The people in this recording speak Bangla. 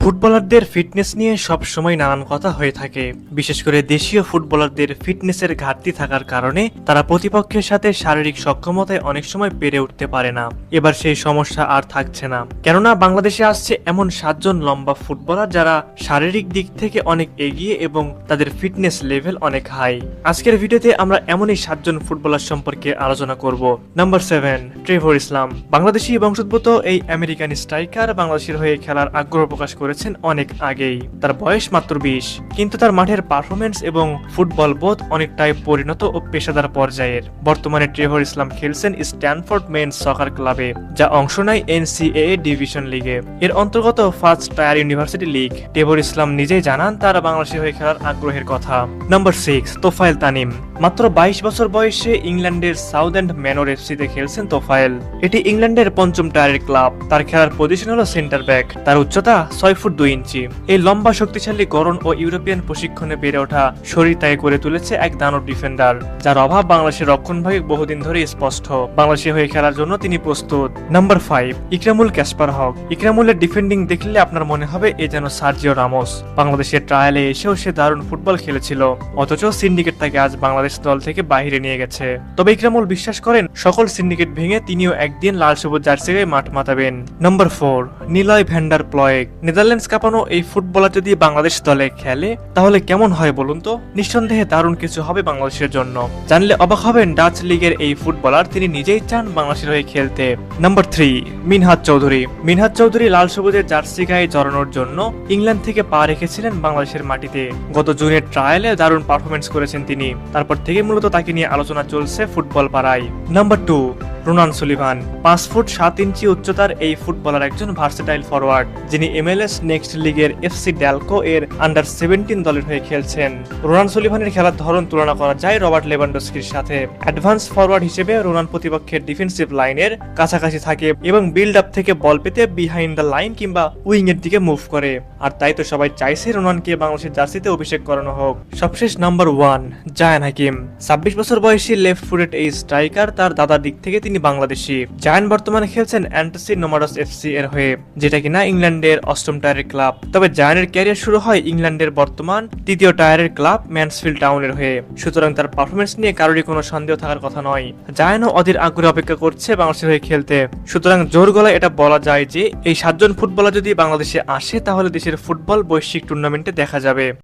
ফুটবলারদের ফিটনেস নিয়ে সব সময় নানান কথা হয়ে থাকে। বিশেষ করে দেশীয় ফুটবলারদের ফিটনেসের ঘাটতি থাকার কারণে তারা প্রতিপক্ষের সাথে শারীরিক সক্ষমতায় অনেক সময় পেরে উঠতে পারে না। এবার সেই সমস্যা আর থাকছে না, কেননা বাংলাদেশে আসছে এমন 7 জন লম্বা ফুটবলার যারা শারীরিক দিক থেকে অনেক এগিয়ে এবং তাদের ফিটনেস লেভেল অনেক হাই। আজকের ভিডিওতে আমরা এমনই 7 জন ফুটবলার সম্পর্কে আলোচনা করব। নাম্বার 7, ট্রেভর ইসলাম। বাংলাদেশি বংশোদ্ভূত এই আমেরিকান স্ট্রাইকার বাংলাদেশের হয়ে খেলার আগ্রহ প্রকাশ করেছেন অনেক আগেই। তার বয়স মাত্র 20, কিন্তু তার মাঠের পারফরমেন্স এবং ফুটবল বোধ অনেকটাই পরিণত ও পেশাদার পর্যায়ের। বর্তমানে ট্রেভর ইসলাম খেলছেন স্ট্যানফোর্ড মেন্স সকার ক্লাবে, যা অংশ নেয় NCAA ডিভিশন লিগে, এর অন্তর্গত first tier university league. Trevor Islam নিজেই জানান তার বাংলাদেশে হয়ে খেলার আগ্রহের কথা। নাম্বার 6, তোফায়েল তানিম। মাত্র 22 বছর বয়সে ইংল্যান্ডের সাউথএন্ড ম্যানর এফসিতে খেলছেন তোফায়েল। এটি ইংল্যান্ডের 5ম টায়ারের ক্লাব। তার খেলার পজিশন হলো সেন্টার ব্যাক। তার উচ্চতা 6 ফুট 2 ইঞ্চি। এই লম্বা শক্তিশালী গড়ন ও ইউরোপিয়ান প্রশিক্ষণে বেড়ে ওঠা শরীর তাই করে তুলেছে এক দানব ডিফেন্ডার, যার অভাব বাংলাদেশের রক্ষণভাগে বহুদিন ধরে স্পষ্ট। বাংলাদেশে হয়ে খেলার জন্য তিনি প্রস্তুত। নাম্বার 5, ইকরামুল ক্যাসপার হক। ইকরামুলের ডিফেন্ডিং দেখলে আপনার মনে হবে এ যেন সার্জিও রামোস। বাংলাদেশের ট্রায়ালে এসেও সে দারুণ ফুটবল খেলেছিল, অথচ সিন্ডিকেট তাকে আজ বাংলাদেশ দল থেকে বাইরে নিয়ে গেছে। তবে ইকরামুল বিশ্বাস করেন সকল সিন্ডিকেট ভেঙে তিনিও একদিন লাল সবুজ জার্সি গায়ে মাঠ মাতাবেন। Number 4, Niloy van der Ploeg. Netherlands কাঁপানো এই ফুটবলার যদি বাংলাদেশ দলে খেলে তাহলে কেমন হয় বলুন তো? নিঃসন্দেহে দারুণ কিছু হবে বাংলাদেশের জন্য। জানলে অবাক হবেন ডাচ লিগের এই ফুটবলার তিনি নিজেই চান বাংলাদেশের হয়ে খেলতে। নাম্বার 3, মিনহাজ চৌধুরী। মিনহাজ চৌধুরী লাল সবুজের জার্সি গায়ে জড়ানোর জন্য ইংল্যান্ড থেকে পা রেখেছিলেন বাংলাদেশের মাটিতে। গত জুনের ট্রায়ালে দারুণ পারফরমেন্স করেছেন তিনি। তারপর থেকে মূলত তাকে নিয়ে আলোচনা চলছে ফুটবল পাড়ায়। Number 2, Ronan Sullivan. 5 ফুট 7 ইঞ্চি উচ্চতার এই ফুটবলার একজন ভার্সেটাইল ফরওয়ার্ড, যিনি MLS নেক্সট লিগের FC ড্যালকো এর আন্ডার 17 দলের হয়ে খেলছেন। রোনান সুলিভানের খেলার ধরন তুলনা করা যায় রবার্ট লেভানডস্কির সাথে। অ্যাডভান্স ফরওয়ার্ড হিসেবে রোনান প্রতিপক্ষের ডিফেন্সিভ লাইনের কাছাকাছি থাকে এবং বিল্ড আপ থেকে বল পেতে বিহাইন্ড দ্য লাইন কিংবা উইং এর দিকে মুভ করে। আর তাই তো সবাই চাইছে রোনানকে বাংলাদেশের জার্সিতে অভিষেক করানো হোক। সবশেষ নাম্বার 1, জায়ান হাকিম। 26 বছর বয়সী লেফট ফুটেড এই স্ট্রাইকার, তার দাদার দিক থেকে তিনি বাংলাদেশি। জায়ান বর্তমানে খেলছেন অ্যান্টাসি নোমাডাস FC এর হয়ে, যেটা কিনা ইংল্যান্ডের 8ম টায়ারের ক্লাব। তবে জায়ানের ক্যারিয়ার শুরু হয় ইংল্যান্ডের বর্তমান 3য় টায়ারের ক্লাব ম্যানসফিল্ড টাউনের হয়ে। সুতরাং তার পারফরমেন্স নিয়ে কারোরই কোনো সন্দেহ থাকার কথা নয়। জায়ানও অধীর আগ্রহে অপেক্ষা করছে বাংলাদেশের হয়ে খেলতে। সুতরাং জোর গলায় এটা বলা যায় যে এই 7 জন ফুটবলার যদি বাংলাদেশে আসে তাহলে দেশের ফুটবল বৈশ্বিক টুর্নামেন্টে দেখা যাবে।